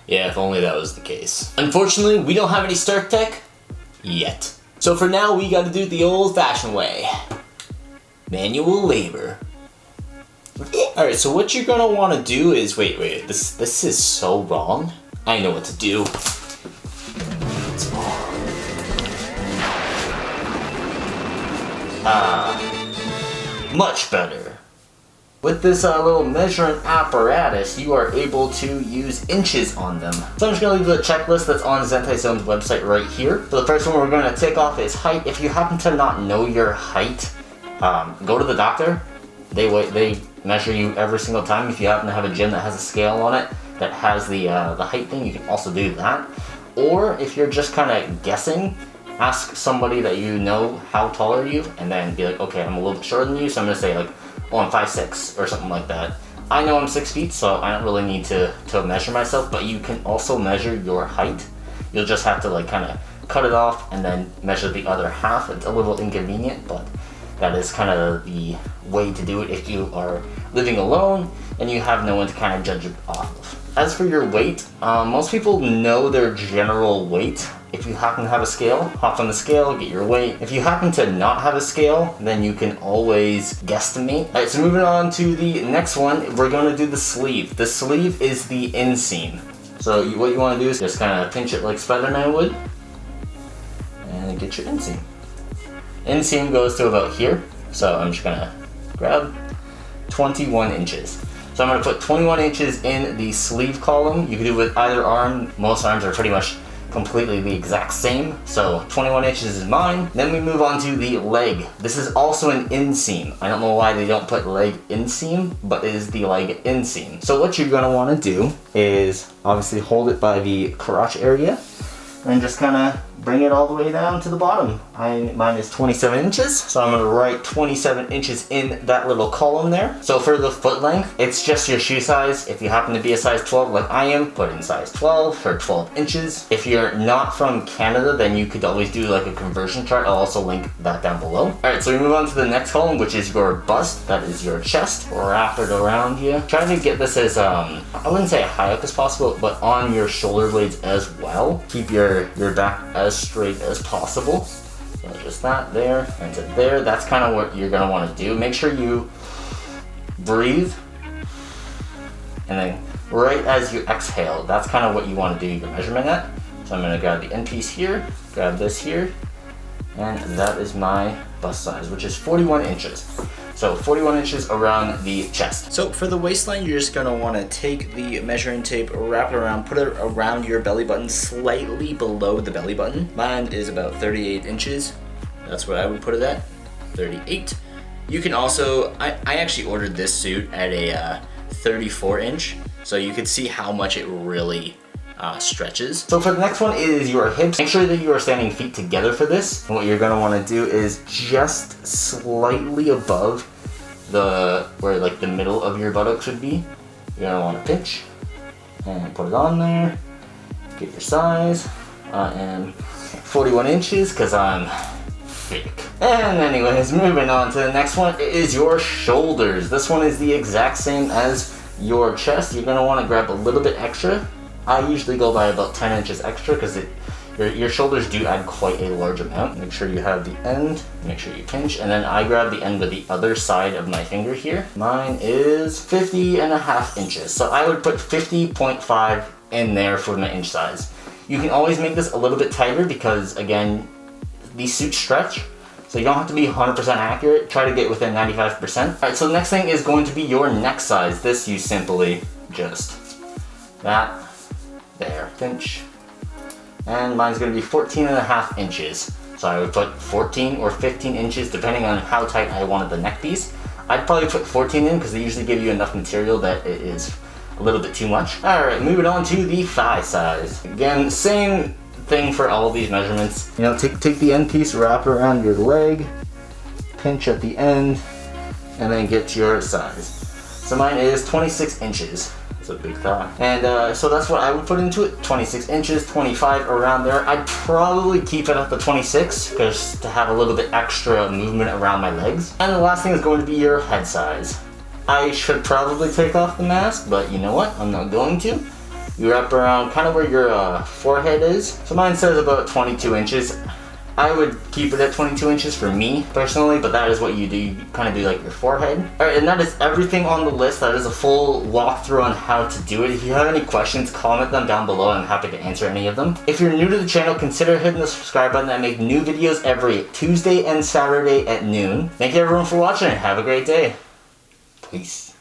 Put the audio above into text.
Yeah, if only that was the case. Unfortunately, we don't have any Stark tech yet. So for now, we gotta do it the old-fashioned way. Manual labor. Alright, so what you're gonna wanna do is, wait, this is so wrong. I know what to do. Much better. With this little measuring apparatus, you are able to use inches on them. So I'm just going to leave the checklist that's on Zentaizone's website right here. So the first one we're going to take off is height. If you happen to not know your height, go to the doctor. They measure you every single time. If you happen to have a gym that has a scale on it that has the height thing, you can also do that. Or if you're just kind of guessing, ask somebody that you know how tall are you, and then be like, okay, I'm a little bit shorter than you, so I'm gonna say like, oh, I'm 5'6", or something like that. I know I'm 6 feet, so I don't really need to measure myself, but you can also measure your height. You'll just have to like kind of cut it off and then measure the other half. It's a little inconvenient, but that is kind of the way to do it if you are living alone and you have no one to kind of judge it off of. As for your weight, most people know their general weight. If you happen to have a scale, hop on the scale, get your weight. If you happen to not have a scale, then you can always guesstimate. Alright, so moving on to the next one, we're going to do the sleeve. The sleeve is the inseam. So what you want to do is just kind of pinch it like Spider-Man would, and get your inseam. Inseam goes to about here, so I'm just going to grab 21 inches. So I'm going to put 21 inches in the sleeve column. You can do it with either arm. Most arms are pretty much completely the exact same. So 21 inches is mine. Then we move on to the leg. This is also an inseam. I don't know why they don't put leg inseam, but it is the leg inseam. So what you're going to want to do is obviously hold it by the crotch area and just kind of bring it all the way down to the bottom. Mine is 27 inches, so I'm gonna write 27 inches in that little column there. So for the foot length, it's just your shoe size. If you happen to be a size 12 like I am, put in size 12 for 12 inches. If you're not from Canada, then you could always do like a conversion chart. I'll also link that down below. Alright, so we move on to the next column, which is your bust. That is your chest. Wrap it around you. Try to get this as, I wouldn't say high up as possible, but on your shoulder blades as well. Keep your back as straight as possible. So just that there and to there. That's kind of what you're gonna want to do. Make sure you breathe, and then right as you exhale, that's kind of what you want to do your measurement at. So I'm gonna grab the end piece here, grab this here, and that is my bust size, which is 41 inches. So 41 inches around the chest. So for the waistline, you're just gonna wanna take the measuring tape, wrap it around, put it around your belly button, slightly below the belly button. Mine is about 38 inches. That's what I would put it at, 38. You can also, I actually ordered this suit at a 34 inch, so you could see how much it really stretches. So for the next one is your hips. Make sure that you are standing feet together for this. And what you're gonna wanna do is just slightly above where like the middle of your buttocks would be. You're gonna wanna pinch and put it on there. Get your size. I am 41 inches because I'm fake. And anyways, moving on to the next one is your shoulders. This one is the exact same as your chest. You're gonna wanna grab a little bit extra. I usually go by about 10 inches extra because your shoulders do add quite a large amount. Make sure you have the end, make sure you pinch, and then I grab the end with the other side of my finger here. Mine is 50.5 inches, so I would put 50.5 in there for my inch size. You can always make this a little bit tighter because, again, these suits stretch, so you don't have to be 100% accurate. Try to get within 95%. Alright, so the next thing is going to be your neck size. This you simply just, that, there, pinch, and mine's going to be 14.5 inches. So I would put 14 or 15 inches depending on how tight I wanted the neck piece. I'd probably put 14 in because they usually give you enough material that it is a little bit too much. Alright, moving on to the thigh size. Again, same thing for all of these measurements. You know, take the end piece, wrap it around your leg, pinch at the end, and then get your size. So mine is 26 inches. It's a big thigh. And so that's what I would put into it. 26 inches, 25 around there. I'd probably keep it at the 26 because to have a little bit extra movement around my legs. And the last thing is going to be your head size. I should probably take off the mask, but you know what? I'm not going to. You wrap around kind of where your forehead is. So mine says about 22 inches. I would keep it at 22 inches for me personally, but that is what you do. You kind of do like your forehead. Alright, and that is everything on the list. That is a full walkthrough on how to do it. If you have any questions, comment them down below. I'm happy to answer any of them. If you're new to the channel, consider hitting the subscribe button. I make new videos every Tuesday and Saturday at noon. Thank you everyone for watching. Have a great day. Peace.